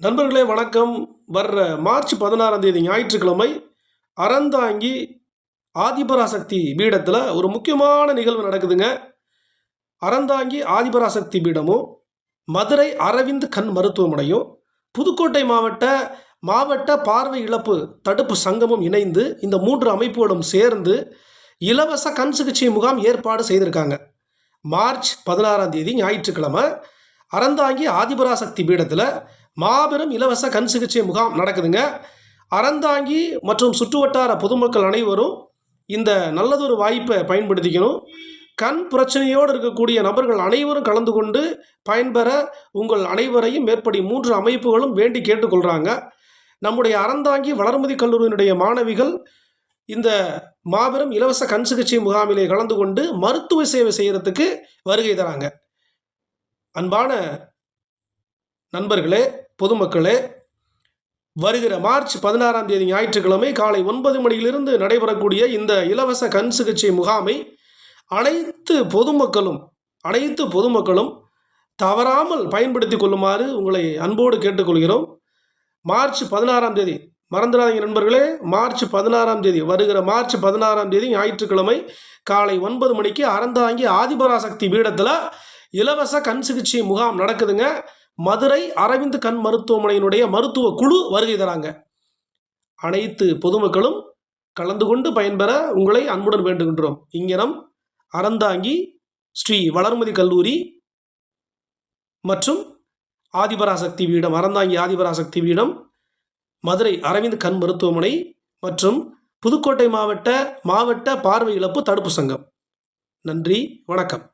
நண்பர்களே வணக்கம். வர்ற மார்ச் 16ஆம் தேதி ஞாயிற்றுக்கிழமை அறந்தாங்கி ஆதிபராசக்தி பீடத்தில் ஒரு முக்கியமான நிகழ்வு நடக்குதுங்க. அறந்தாங்கி ஆதிபராசக்தி பீடமும் மதுரை அரவிந்த் கண் மருத்துவமனையும் புதுக்கோட்டை மாவட்ட பார்வை இழப்பு தடுப்பு சங்கமும் இணைந்து இந்த 3 அமைப்புகளும் சேர்ந்து இலவச கண் சிகிச்சை முகாம் ஏற்பாடு செய்திருக்காங்க. மார்ச் 16ஆம் தேதி ஞாயிற்றுக்கிழமை அறந்தாங்கி ஆதிபராசக்தி பீடத்தில் மாபெரும் இலவச கண் சிகிச்சை முகாம் நடக்குதுங்க. அறந்தாங்கி மற்றும் சுற்றுவட்டார பொதுமக்கள் அனைவரும் இந்த நல்லதொரு வாய்ப்பை பயன்படுத்திக்கணும். கண் பிரச்சனையோடு இருக்கக்கூடிய நபர்கள் அனைவரும் கலந்து கொண்டு பயன்பெற உங்கள் அனைவரையும் மேற்படி 3 அமைப்புகளும் வேண்டி கேட்டுக்கொள்கிறாங்க. நம்முடைய அறந்தாங்கி வளர்மதி கல்லூரியினுடைய மாணவிகள் இந்த மாபெரும் இலவச கண் சிகிச்சை முகாமிலே கலந்து கொண்டு மருத்துவ சேவை செய்கிறதுக்கு வருகை தராங்க. அன்பான நண்பர்களே, பொதுமக்களே, வருகிற மார்ச் 16ஆம் தேதி ஞாயிற்றுக்கிழமை காலை 9 மணியிலிருந்து நடைபெறக்கூடிய இந்த இலவச கண் சிகிச்சை முகாமை அனைத்து பொதுமக்களும் தவறாமல் பயன்படுத்தி கொள்ளுமாறு உங்களை அன்போடு கேட்டுக்கொள்கிறோம். மார்ச் 16ஆம் தேதி மறந்துடாதீங்க நண்பர்களே. மார்ச் 16ஆம் தேதி வருகிற மார்ச் 16ஆம் தேதி ஞாயிற்றுக்கிழமை காலை 9 மணிக்கு அறந்தாங்கி ஆதிபராசக்தி பீடத்தில் இலவச கண் சிகிச்சை முகாம் நடக்குதுங்க. மதுரை அரவிந்த் கண் மருத்துவமனையினுடைய மருத்துவ குழு வருகை தராங்க. அனைத்து பொதுமக்களும் கலந்து கொண்டு பயன்பெற உங்களை அன்புடன் வேண்டுகின்றோம். இங்கனம் அறந்தாங்கி ஸ்ரீ வளர்மதி கல்லூரி மற்றும் ஆதிபராசக்தி பீடம், அறந்தாங்கி ஆதிபராசக்தி பீடம், மதுரை அரவிந்த் கண் மருத்துவமனை மற்றும் புதுக்கோட்டை மாவட்ட பார்வை இழப்பு தடுப்பு சங்கம். நன்றி, வணக்கம்.